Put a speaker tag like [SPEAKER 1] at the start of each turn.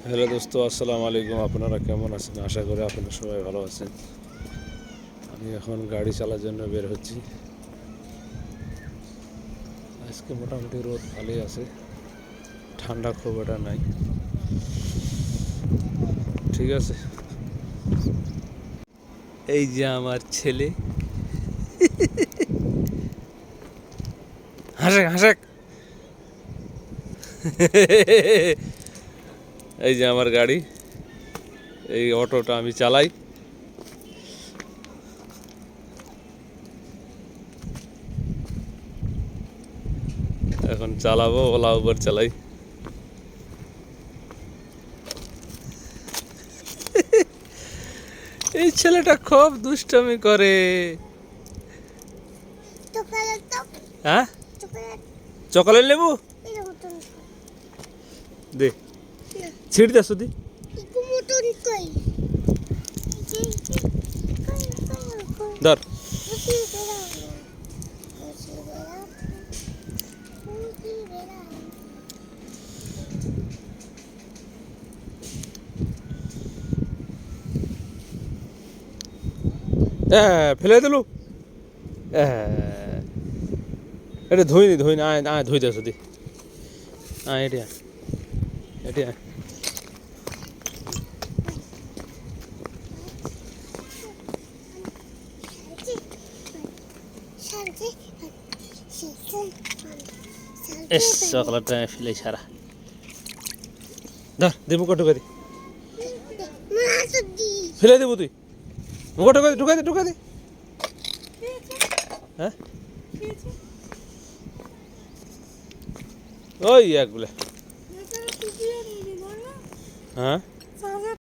[SPEAKER 1] Hello দোস্ত, আসসালামু আলাইকুম। আপনারা কেমন আছেন? আশা করি আপনারা সবাই ভালো আছেন। আমি এখন গাড়ি চালার জন্য বের হচ্ছি। আজকে মোটামুটি রোদ ভালোই আছে, ঠান্ডা খুব একটা নাই। ঠিক আছে, এই যে আমার ছেলে, হাসেক হাসেক। এই যে আমার গাড়ি, এই অটোটা আমি চালাই। এখন চালাবো, ওলা উবার চালাই। এই ছেলেটা খুব দুষ্টামি করে। হ্যাঁ, চকলেট লেবু দে, ছিড় দে শুধু। ধর, ফেলে দিলু। এটা ধুইনি ধুইনি, আয় আয় ধুই দে শুধু। আয় এটি আয়, এটি আয়। এস চকলেটটা ফেলে সারা। ধর, দে মুখে ঢুকে দে, ফেলে দেবো তুই। মুখে ঢুকে দে, ঢুকে দে, ঢুকে দে। হ্যাঁ, ওই একগুলো। হ্যাঁ।